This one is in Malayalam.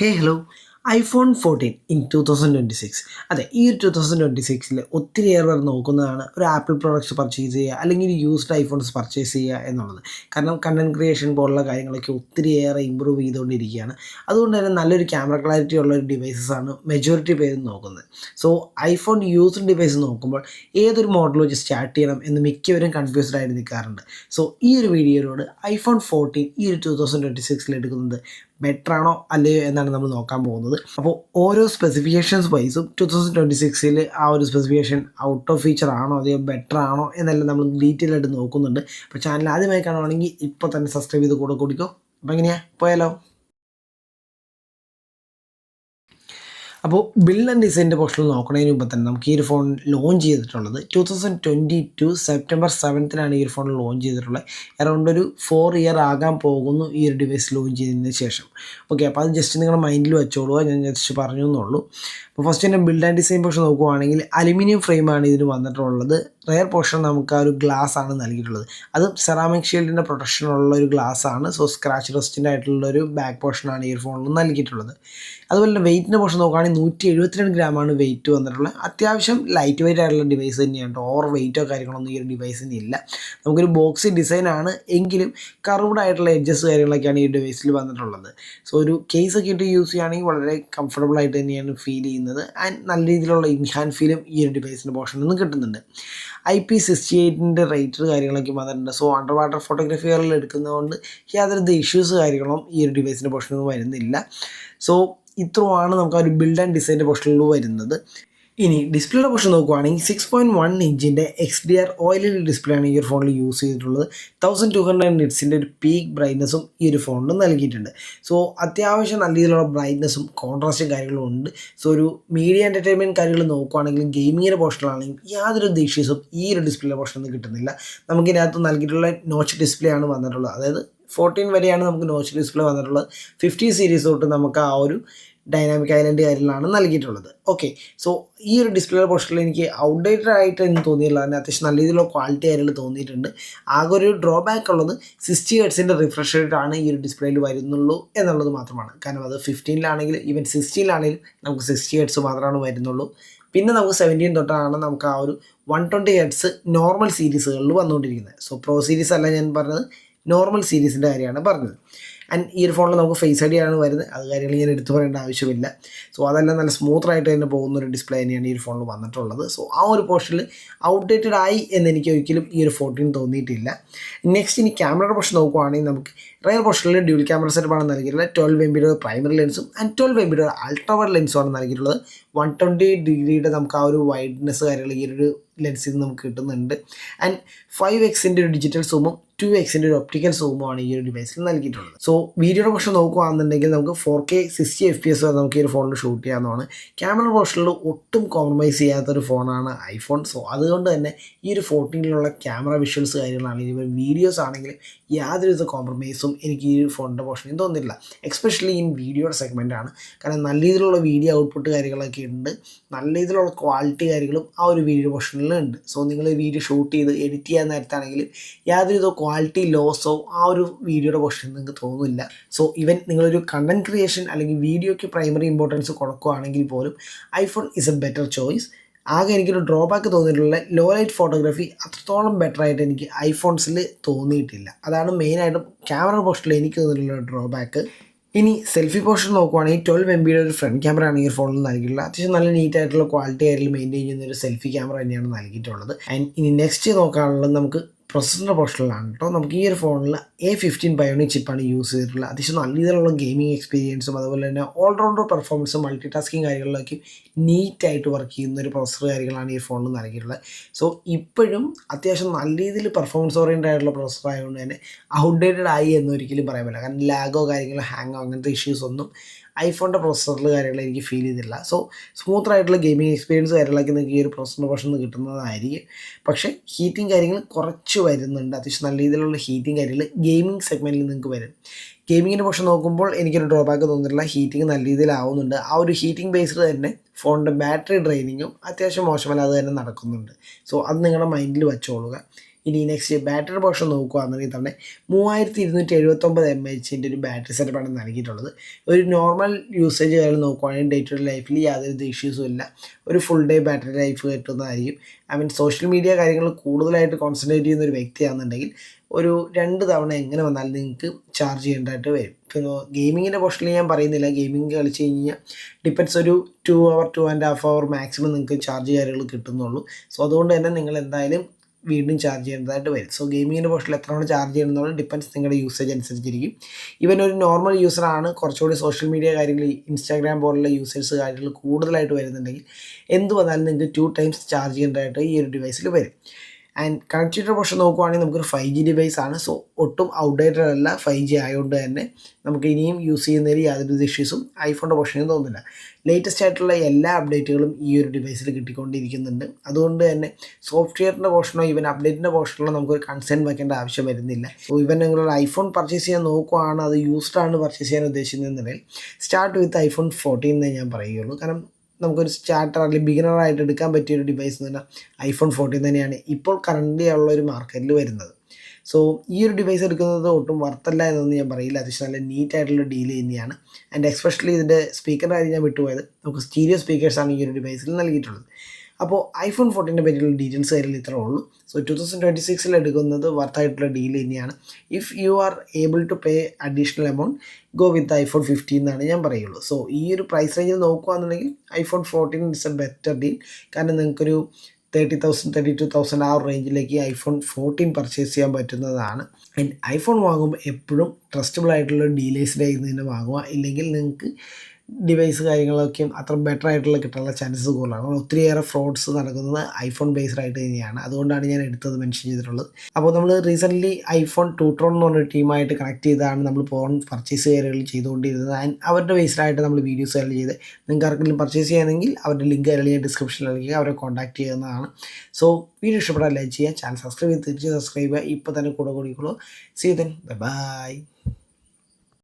Hello iPhone 14 in 2026. അതെ, ഈ ഒരു 2026 ഒത്തിരിയേറെ പേർ നോക്കുന്നതാണ് ഒരു ആപ്പിൾ പ്രോഡക്റ്റ്സ് പർച്ചേസ് ചെയ്യുക അല്ലെങ്കിൽ യൂസ്ഡ് ഐഫോൺസ് പർച്ചേസ് ചെയ്യുക എന്നുള്ളത്. കാരണം കണ്ടൻറ് ക്രിയേഷൻ പോലുള്ള കാര്യങ്ങളൊക്കെ ഒത്തിരിയേറെ ഇമ്പ്രൂവ് ചെയ്തുകൊണ്ടിരിക്കുകയാണ്. അതുകൊണ്ട് തന്നെ നല്ലൊരു ക്യാമറ ക്ലാരിറ്റി ഉള്ള ഒരു ഡിവൈസസാണ് മെജോറിറ്റി പേരും നോക്കുന്നത്. സോ ഐഫോൺ യൂസ്ഡ് ഡിവൈസ് നോക്കുമ്പോൾ ഏതൊരു മോഡൽ വെച്ച് സ്റ്റാർട്ട് ചെയ്യണം എന്ന് മിക്കവരും കൺഫ്യൂസ്ഡ് ആയിട്ട് നിൽക്കാറുണ്ട്. സോ ഈ ഒരു വീഡിയോയിലൂടെ ഐഫോൺ 14 ഈ ഒരു 2026 എടുക്കുന്നത് ബെറ്റർ ആണോ അല്ലയോ എന്നാണ് നമ്മൾ നോക്കാൻ പോകുന്നത്. അപ്പോൾ ഓരോ സ്പെസിഫിക്കേഷൻസ് വൈസും 2026 ആ ഒരു സ്പെസിഫിക്കേഷൻ ഔട്ട് ഓഫ് ഫീച്ചർ ആണോ അതെയോ ബെറ്റർ ആണോ എന്നെല്ലാം നമ്മൾ ഡീറ്റെയിൽ ആയിട്ട് നോക്കുന്നുണ്ട്. അപ്പോൾ ചാനൽ ആദ്യമായി കാണുവാണെങ്കിൽ ഇപ്പോൾ തന്നെ സബ്സ്ക്രൈബ് ചെയ്ത് കൂടെ കൂടിക്കോ. അപ്പോൾ എങ്ങനെയാ പോയാലോ. അപ്പോൾ ബിൽഡ് ആൻഡ് ഡിസൈൻ്റെ പോർഷനിൽ നോക്കുന്നതിന് മുമ്പ് തന്നെ നമുക്ക് ഈ ഒരു ഫോൺ ലോഞ്ച് ചെയ്തിട്ടുള്ളത് 2022 സെപ്റ്റംബർ 7 ഈ ഒരു ഫോൺ ലോഞ്ച് ചെയ്തിട്ടുള്ളത്. അറൗണ്ട് ഒരു 4 ഇയർ ആകാൻ പോകുന്നു ഈ ഒരു ഡിവൈസ് ലോഞ്ച് ചെയ്തതിന് ശേഷം. ഓക്കെ, അപ്പോൾ അത് ജസ്റ്റ് നിങ്ങളുടെ മൈൻഡിൽ വെച്ചോളുക, ഞാൻ ജസ്റ്റ് പറഞ്ഞു എന്നുള്ളൂ. അപ്പോൾ ഫസ്റ്റ് തന്നെ ബിൽഡ് ആൻഡ് ഡിസൈൻ പോർഷൻ നോക്കുവാണെങ്കിൽ അലുമിനിയം ഫ്രെയിമാണ് ഇതിന് വന്നിട്ടുള്ളത്. റെയർ പോർഷൻ നമുക്ക് ആ ഒരു ഗ്ലാസ് ആണ് നൽകിയിട്ടുള്ളത്. അത് സെറാമിക് ഷീൽഡിൻ്റെ പ്രൊട്ടക്ഷനുള്ള ഒരു ഗ്ലാസ് ആണ്. സോ സ്ക്രാച്ച് റെസിസ്റ്റൻ്റ് ആയിട്ടുള്ള ഒരു ബാക്ക് പോർഷനാണ് ഈ ഒരു ഫോണിൽ നൽകിയിട്ടുള്ളത്. അതുപോലെ തന്നെ വെയിറ്റിൻ്റെ പോർഷൻ നോക്കുകയാണെങ്കിൽ 172 ഗ്രാമാണ് വെയിറ്റ് വന്നിട്ടുള്ളത്. അത്യാവശ്യം ലൈറ്റ് വെയിറ്റ് ആയിട്ടുള്ള ഡിവൈസ് തന്നെയാണ്. ഓവർ വെയിറ്റോ കാര്യങ്ങളൊന്നും ഈ ഒരു ഡിവൈസിന് ഇല്ല. നമുക്കൊരു ബോക്സി ഡിസൈനാണ് എങ്കിലും കർവ്ഡ് ആയിട്ടുള്ള എഡ്ജസ് കാര്യങ്ങളൊക്കെയാണ് ഈ ഡിവൈസിൽ വന്നിട്ടുള്ളത്. സോ ഒരു കേസൊക്കെ ഇട്ട് യൂസ് ചെയ്യുകയാണെങ്കിൽ വളരെ കംഫർട്ടബിൾ ആയിട്ട് തന്നെയാണ് ഫീൽ ചെയ്യുന്നത്. ആൻഡ് നല്ല രീതിയിലുള്ള ഇൻഹാൻഡ് ഫീലും ഈ ഒരു ഡിവൈസിൻ്റെ പോർഷനിൽ നിന്ന് കിട്ടുന്നുണ്ട്. IP68 റേറ്റർ കാര്യങ്ങളൊക്കെ വന്നിട്ടുണ്ട്. സോ അണ്ടർ വാട്ടർ ഫോട്ടോഗ്രാഫികളിൽ എടുക്കുന്നതുകൊണ്ട് യാതൊരു ഇഷ്യൂസ് കാര്യങ്ങളും ഈ ഒരു ഡിവൈസിൻ്റെ പോർഷനിൽ വരുന്നില്ല. സോ ഇത്രയുമാണ് നമുക്ക് ആ ഒരു ബിൽഡ് ആൻഡ് ഡിസൈൻ്റെ പോർഷനിൽ വരുന്നത്. ഇനി ഡിസ്പ്ലേയുടെ പോർഷൻ നോക്കുവാണെങ്കിൽ 6.1 ഇഞ്ചിൻ്റെ XDR OLED ഡിസ്പ്ലേ ആണ് ഈ ഒരു ഫോണിൽ യൂസ് ചെയ്തിട്ടുള്ളത്. 1200 നിറ്റ്സിൻ്റെ ഒരു പീക്ക് ബ്രൈറ്റ്നസ്സും ഈ ഒരു ഫോണിൽ നൽകിയിട്ടുണ്ട്. സോ അത്യാവശ്യം നല്ല രീതിയിലുള്ള ബ്രൈറ്റ്നസ്സും കോൺട്രാസ്റ്റും കാര്യങ്ങളും ഉണ്ട്. സോ ഒരു മീഡിയ എൻ്റർടൈൻമെൻറ്റ് കാര്യങ്ങൾ നോക്കുവാണെങ്കിൽ ഗെയിമിങ്ങിൻ്റെ പോർഷനിലാണെങ്കിൽ യാതൊരു ഇഷ്യൂസും ഈ ഒരു ഡിസ്പ്ലേയുടെ പോർഷനിൽ നിന്ന് കിട്ടുന്നില്ല. നമുക്കിതിനകത്ത് നൽകിയിട്ടുള്ള നോച്ച് ഡിസ്പ്ലേ ആണ് വന്നിട്ടുള്ളത്. അതായത് 14 വരെയാണ് നമുക്ക് നോച്ച് ഡിസ്പ്ലേ വന്നിട്ടുള്ളത്. 50 സീരീസ് തൊട്ട് നമുക്ക് ആ ഒരു ഡൈനാമിക് ഐലൻഡ് കാര്യങ്ങളാണ് നൽകിയിട്ടുള്ളത്. ഓക്കെ, സോ ഈ ഒരു ഡിസ്പ്ലേയുടെ പോർഷനിൽ എനിക്ക് ഔട്ട്ഡേറ്റഡ് ആയിട്ട് എനിക്ക് തോന്നിയില്ല. അതിന് അത്യാവശ്യം നല്ല രീതിയിലുള്ള ക്വാളിറ്റി കാര്യങ്ങൾ തോന്നിയിട്ടുണ്ട്. ആകെ ഒരു ഡ്രോബാക്ക് ഉള്ളത് 60 ഹെർട്സിൻ്റെ റിഫ്രഷ് റേറ്റ് ആണ് ഈ ഒരു ഡിസ്പ്ലേയിൽ വരുന്നുള്ളൂ എന്നുള്ളത് മാത്രമാണ്. കാരണം അത് 15 ഈവൻ 16 നമുക്ക് 60 ഹെർട്സ് മാത്രമാണ് വരുന്നുള്ളൂ. പിന്നെ നമുക്ക് 17 തൊട്ടാണ് നമുക്ക് ആ ഒരു 120 ഹെർട്സ് നോർമൽ സീരീസുകളിൽ വന്നുകൊണ്ടിരിക്കുന്നത്. സോ പ്രോ സീരീസ് അല്ല ഞാൻ പറഞ്ഞത്, നോർമൽ സീരീസിൻ്റെ കാര്യമാണ് പറഞ്ഞത്. ആൻഡ് ഈ ഒരു ഫോണിൽ നമുക്ക് ഫേസ് ഐ ഡി ആണ് വരുന്നത്. അത് കാര്യങ്ങൾ ഞാൻ എടുത്തു പറയേണ്ട ആവശ്യമില്ല. സോ അതെല്ലാം നല്ല സ്മൂത്തായിട്ട് തന്നെ പോകുന്നൊരു ഡിസ്പ്ലേ തന്നെയാണ് ഈ ഒരു ഫോണിൽ വന്നിട്ടുള്ളത്. സോ ആ ഒരു പോർഷനിൽ ഔട്ട്ഡേറ്റഡ് ആയി എന്ന് എനിക്ക് ഒരിക്കലും ഈ ഒരു 14 തോന്നിയിട്ടില്ല. നെക്സ്റ്റ് ഇനി ക്യാമറയുടെ പോർഷൻ നോക്കുവാണെങ്കിൽ നമുക്ക് റയർ പോർഷനിൽ ഡ്യൂൽ ക്യാമറ സെറ്റപ്പാണ് നൽകിയിട്ടുള്ളത്. 12 MP പ്രൈമറി ലെൻസും ആൻഡ് 12 MP അൾട്രാ വൈഡ് ലെൻസുമാണ് നൽകിയിട്ടുള്ളത്. 120 ഡിഗ്രിയുടെ നമുക്ക് ആ ഒരു വൈഡ്നെസ് കാര്യങ്ങൾ ഈ ഒരു ലെൻസിൽ നിന്ന് നമുക്ക് കിട്ടുന്നുണ്ട്. ആൻഡ് 5x ഒരു ഡിജിറ്റൽ സൂമും 2x ഒരു ഒപ്റ്റിക്കൽ സൂമുമാണ് ഈ ഒരു ഡിവൈസിൽ നൽകിയിട്ടുള്ളത്. സോ വീഡിയോയുടെ പോർഷൻ നോക്കുകയാണെന്നുണ്ടെങ്കിൽ നമുക്ക് 4K 60 FPS വരെ നമുക്ക് ഈ ഒരു ഫോണിൽ ഷൂട്ട് ചെയ്യാവുന്നതാണ്. ക്യാമറ പോർഷനിൽ ഒട്ടും കോംപ്രമൈസ് ചെയ്യാത്തൊരു ഫോണാണ് ഐഫോൺ. സോ അതുകൊണ്ട് തന്നെ ഈ ഒരു 14 ക്യാമറ വിഷ്വൽസ് കാര്യങ്ങളാണെങ്കിലും വീഡിയോസ് ആണെങ്കിലും യാതൊരുവിധ കോംപ്രമൈസും എനിക്ക് ഈ ഒരു ഫോണിൻ്റെ പോർഷനിൽ തോന്നിയില്ല. എസ്പെഷ്യലി ഇൻ വീഡിയോയുടെ സെഗ്മെൻറ്റാണ്. കാരണം നല്ല രീതിയിലുള്ള വീഡിയോ ഔട്ട്പുട്ട് കാര്യങ്ങളൊക്കെ ഉണ്ട്. നല്ല രീതിയിലുള്ള ക്വാളിറ്റി കാര്യങ്ങളും ആ ഒരു വീഡിയോ പോർഷനിൽ ഉണ്ട്. സോ നിങ്ങൾ വീഡിയോ ഷൂട്ട് ചെയ്ത് എഡിറ്റ് ചെയ്യാൻ നേരത്താണെങ്കിലും യാതൊരുവിധ ക്വാളിറ്റി ലോസോ ആ ഒരു വീഡിയോയുടെ പോർഷനിൽ നിങ്ങൾക്ക് തോന്നില്ല. സോ ഈവൻ നിങ്ങളൊരു കണ്ടൻറ് ക്രിയേഷൻ അല്ലെങ്കിൽ വീഡിയോയ്ക്ക് പ്രൈമറി ഇമ്പോർട്ടൻസ് കൊടുക്കുകയാണെങ്കിൽ പോലും iPhone is A better choice. ആകെ എനിക്കൊരു ഡ്രോബാക്ക് തോന്നിയിട്ടുള്ള ലോ ലൈറ്റ് ഫോട്ടോഗ്രാഫി അത്രത്തോളം ബെറ്റർ ആയിട്ട് എനിക്ക് ഐഫോൺസിൽ തോന്നിയിട്ടില്ല. അതാണ് മെയിനായിട്ടും ക്യാമറ പോർഷനിൽ എനിക്ക് തോന്നിയിട്ടുള്ള ഡ്രോബാക്ക്. ഇനി സെൽഫി പോർഷൻ നോക്കുവാണെങ്കിൽ 12 MP ഒരു ഫ്രണ്ട് ക്യാമറ ആണ് ഈ ഫോണിൽ നൽകിയിട്ടുള്ളത്. അത്യാവശ്യം നല്ല നീറ്റായിട്ടുള്ള ക്വാളിറ്റി ആയിട്ട് മെയിൻറ്റെയിൻ ചെയ്യുന്ന ഒരു സെൽഫി ക്യാമറ തന്നെയാണ് നൽകിയിട്ടുള്ളത്. ആൻഡ് ഇനി നെക്സ്റ്റ് നോക്കാനുള്ളത് നമുക്ക് പ്രൊസസ്സറിൻ്റെ പോർഷനിലാണ് കേട്ടോ. നമുക്ക് ഈ ഒരു ഫോണിൽ A15 ബയോണിക് ചിപ്പാണ് യൂസ് ചെയ്തിട്ടുള്ളത്. അത്യാവശ്യം നല്ല രീതിയിലുള്ള ഗെയിമിംഗ് എക്സ്പീരിയൻസും അതുപോലെ തന്നെ ഓൾറൗണ്ടർ പെർഫോമൻസും മൾട്ടി ടാസ്കിങ് കാര്യങ്ങളിലൊക്കെ നീറ്റായിട്ട് വർക്ക് ചെയ്യുന്ന ഒരു പ്രൊസസ്സർ കാര്യങ്ങളാണ് ഈ ഫോണിൽ നൽകിയിട്ടുള്ളത്. സോ ഇപ്പോഴും അത്യാവശ്യം നല്ല രീതിയിൽ പെർഫോമൻസ് ഓറിയൻറ്റഡ് ആയിട്ടുള്ള പ്രൊസസ്സർ ആയതുകൊണ്ട് തന്നെ ഔട്ട്ഡേറ്റഡ് ആയി എന്നൊരിക്കലും പറയാൻ പറ്റില്ല. കാരണം ലാഗോ കാര്യങ്ങളോ ഹാങ്ങോ അങ്ങനത്തെ ഇഷ്യൂസ് ഒന്നും ഐഫോണിൻ്റെ പ്രൊസസ്സറിൽ കാര്യങ്ങൾ എനിക്ക് ഫീൽ ചെയ്തില്ല. സോ സ്മൂത്തായിട്ടുള്ള ഗെയിമിംഗ് എക്സ്പീരിയൻസ് കാര്യങ്ങളൊക്കെ നിങ്ങൾക്ക് ഈ ഒരു പ്രൊസസ്സറിൻ്റെ പോർഷനിൽ നിന്ന് കിട്ടുന്നതായിരിക്കും. പക്ഷേ ഹീറ്റിംഗ് കാര്യങ്ങൾ കുറച്ച് വരുന്നുണ്ട്. അത്യാവശ്യം നല്ല രീതിയിലുള്ള ഹീറ്റിംഗ് കാര്യങ്ങൾ ഗെയിമിംഗ് സെഗ്മെൻറ്റിൽ നിങ്ങൾക്ക് വരും. ഗെയിമിങ്ങിൻ്റെ പോർഷൻ നോക്കുമ്പോൾ എനിക്കൊരു ഡ്രോബാക്ക് തോന്നുന്നില്ല. ഹീറ്റിംഗ് നല്ല രീതിയിലാവുന്നുണ്ട്. ആ ഒരു ഹീറ്റിംഗ് ബേസ്ഡ് തന്നെ ഫോണിൻ്റെ ബാറ്ററി ഡ്രെയിനിങ്ങും അത്യാവശ്യം മോശമല്ലാതെ തന്നെ നടക്കുന്നുണ്ട്. സോ അത് നിങ്ങളുടെ മൈൻഡിൽ വെച്ചോളുക. ഇനി നെക്സ്റ്റ് ബാറ്ററി പോർഷൻ നോക്കുകയാണെന്നുണ്ടെങ്കിൽ തന്നെ 3279 mAh ഒരു ബാറ്ററി സെറ്റപ്പാണ് നൽകിയിട്ടുള്ളത്. ഒരു നോർമൽ യൂസേജ് കാര്യം നോക്കുകയാണെങ്കിൽ ഡേ ടു ഡേ ലൈഫിൽ യാതൊരു ഇഷ്യൂസും ഇല്ല. ഒരു ഫുൾ ഡേ ബാറ്ററി ലൈഫ് കിട്ടുന്നതായിരിക്കും. സോഷ്യൽ മീഡിയ കാര്യങ്ങൾ കൂടുതലായിട്ട് കോൺസെൻട്രേറ്റ് ചെയ്യുന്ന ഒരു വ്യക്തിയാണെന്നുണ്ടെങ്കിൽ ഒരു 2 തവണ എങ്ങനെ വന്നാലും നിങ്ങൾക്ക് ചാർജ് ചെയ്യേണ്ടതായിട്ട് വരും. ഇപ്പോൾ ഗെയിമിങ്ങിൻ്റെ പോർഷനിൽ ഞാൻ പറയുന്നില്ല, ഗെയിമിങ് കളിച്ച് കഴിഞ്ഞാൽ ഡിപ്പെൻസ് ഒരു 2 hour 2.5 hour മാക്സിമം നിങ്ങൾക്ക് ചാർജ് കാര്യങ്ങൾ കിട്ടുന്നുള്ളൂ. സോ അതുകൊണ്ട് തന്നെ നിങ്ങൾ എന്തായാലും വീണ്ടും ചാർജ് ചെയ്യേണ്ടതായിട്ട് വരും. സോ ഗെയിമിങ്ങിൻ്റെ പോർഷനിൽ എത്ര തവണ ചാർജ് ചെയ്യണമെന്നുള്ള ഡിപ്പെൻസ് നിങ്ങളുടെ യൂസേജ് അനുസരിച്ചിരിക്കും. ഇവൻ ഒരു നോർമൽ യൂസറാണ്, കുറച്ചുകൂടി സോഷ്യൽ മീഡിയ കാര്യങ്ങൾ ഇൻസ്റ്റാഗ്രാം പോലുള്ള യൂസേഴ്സ് കാര്യങ്ങൾ കൂടുതലായിട്ട് വരുന്നുണ്ടെങ്കിൽ എന്ത് വന്നാലും നിങ്ങൾക്ക് 2 times ചാർജ് ചെയ്യേണ്ടതായിട്ട് ഈ ഒരു ഡിവൈസിൽ വരും. ആൻഡ് കണക്റ്റിവിറ്റി പോർഷൻ നോക്കുവാണെങ്കിൽ നമുക്കൊരു 5G ഡിവൈസ് ആണ്. സോ ഒട്ടും ഔട്ട്ഡേറ്റഡ് അല്ല. 5G ആയതുകൊണ്ട് തന്നെ നമുക്ക് ഇനിയും യൂസ് ചെയ്യുന്നതിൽ യാതൊരു ഇഷ്യൂസും ഐഫോണിൻ്റെ പോർഷനിൽ തോന്നുന്നില്ല. ലേറ്റസ്റ്റ് ആയിട്ടുള്ള എല്ലാ അപ്ഡേറ്റുകളും ഈ ഒരു ഡിവൈസിൽ കിട്ടിക്കൊണ്ടിരിക്കുന്നുണ്ട്. അതുകൊണ്ട് തന്നെ സോഫ്റ്റ്വെയറിൻ്റെ പോർഷനോ ഈവൻ അപ്ഡേറ്റിൻ്റെ പോർഷനിലോ നമുക്കൊരു കൺസേൺ വയ്ക്കേണ്ട ആവശ്യം വരുന്നില്ല. സോ ഈവൻ നിങ്ങളൊരു ഐഫോൺ പർച്ചേസ് ചെയ്യാൻ നോക്കുവാണ്, അത് യൂസ്ഡ് ആണ് പർച്ചേസ് ചെയ്യാൻ ഉദ്ദേശിക്കുന്നതെന്നുണ്ടെങ്കിൽ സ്റ്റാർട്ട് വിത്ത് iPhone 14 എന്നേ ഞാൻ പറയുകയുള്ളൂ. കാരണം നമുക്കൊരു സ്റ്റാർട്ടർ അല്ലെങ്കിൽ ബിഗിനറായിട്ട് എടുക്കാൻ പറ്റിയൊരു ഡിവൈസ് എന്ന് പറഞ്ഞാൽ iPhone 14 തന്നെയാണ് ഇപ്പോൾ കറൻ്റ് ഉള്ള ഒരു മാർക്കറ്റിൽ വരുന്നത്. സോ ഈ ഒരു ഡിവൈസ് എടുക്കുന്നത് ഒട്ടും വರ್ತല്ല എന്നൊന്നും ഞാൻ പറയില്ല. അത്യാവശ്യം നല്ല നീറ്റായിട്ടുള്ള ഡീൽ തന്നെയാണ്. ആൻഡ് എസ്പെഷ്യലി ഇതിൻ്റെ സ്പീക്കറിൻ്റെ കാര്യം ഞാൻ വിട്ടുപോയത്, നമുക്ക് സ്റ്റീരിയോ സ്പീക്കേഴ്സാണ് ഈ ഒരു ഡിവൈസിൽ നൽകിയിട്ടുള്ളത്. അപ്പോൾ iPhone 14 പറ്റിയുള്ള ഡീറ്റെയിൽസ് കാര്യങ്ങൾ ഇത്രേ ഉള്ളൂ. സോ 2026 എടുക്കുന്നത് വർത്തായിട്ടുള്ള ഡീൽ തന്നെയാണ്. If you are able to pay additional amount go with iPhone 15 എന്നാണ് ഞാൻ പറയുള്ളൂ. സോ ഈ ഒരു പ്രൈസ് റേഞ്ചിൽ നോക്കുകയാണെന്നുണ്ടെങ്കിൽ iPhone 14 is A better deal. കാരണം നിങ്ങൾക്കൊരു 30,000 32,000 ആ റേഞ്ചിലേക്ക് iPhone 14 പർച്ചേസ് ചെയ്യാൻ പറ്റുന്നതാണ്. ആൻഡ് ഐഫോൺ വാങ്ങുമ്പോൾ എപ്പോഴും ട്രസ്റ്റബിൾ ആയിട്ടുള്ള ഡീലേഴ്സിൻ്റെ കയ്യിൽ നിന്ന് തന്നെ വാങ്ങുക. ഇല്ലെങ്കിൽ നിങ്ങൾക്ക് ഡിവൈസ് കാര്യങ്ങളൊക്കെയും അത്ര ബെറ്റർ ആയിട്ടുള്ള കിട്ടാനുള്ള ചാൻസസ് കൂടുതലാണ്. ഒത്തിരിയേറെ ഫ്രോഡ്സ് നടക്കുന്നത് ഐഫോൺ ബേസ്ഡ് ആയിട്ട് തന്നെയാണ്. അതുകൊണ്ടാണ് ഞാൻ എടുത്തത് മെൻഷൻ ചെയ്തിട്ടുള്ളത്. അപ്പോൾ നമ്മൾ റീസെൻ്റ്ലി iPhone ട്യൂട്രോൺ എന്ന് പറഞ്ഞൊരു ടീമായിട്ട് കണക്ട് ചെയ്താണ് നമ്മൾ ഫോൺ പർച്ചേസ് കാര്യങ്ങൾ ചെയ്തുകൊണ്ടിരുന്നത്. ആൻഡ് അവരുടെ ബേസ്ഡായിട്ട് നമ്മൾ വീഡിയോസ് കാര്യങ്ങൾ ചെയ്ത് നിങ്ങൾക്ക് ആർക്കെങ്കിലും പർച്ചേസ് ചെയ്യണമെങ്കിൽ അവരുടെ ലിങ്ക് കാര്യങ്ങൾ ഞാൻ ഡിസ്ക്രിപ്ഷനിൽ നൽകി അവരെ കോൺടാക്ട് ചെയ്യുന്നതാണ്. സോ വീഡിയോ ഇഷ്ടപ്പെട്ടാൽ ലൈക്ക് ചെയ്യുക, ചാനൽ സബ്സ്ക്രൈബ് ചെയ്ത് തിരിച്ച് സബ്സ്ക്രൈബ് ചെയ്യുക. ഇപ്പോൾ തന്നെ കൂടെ കൂടിക്കോളൂ. See you then, by.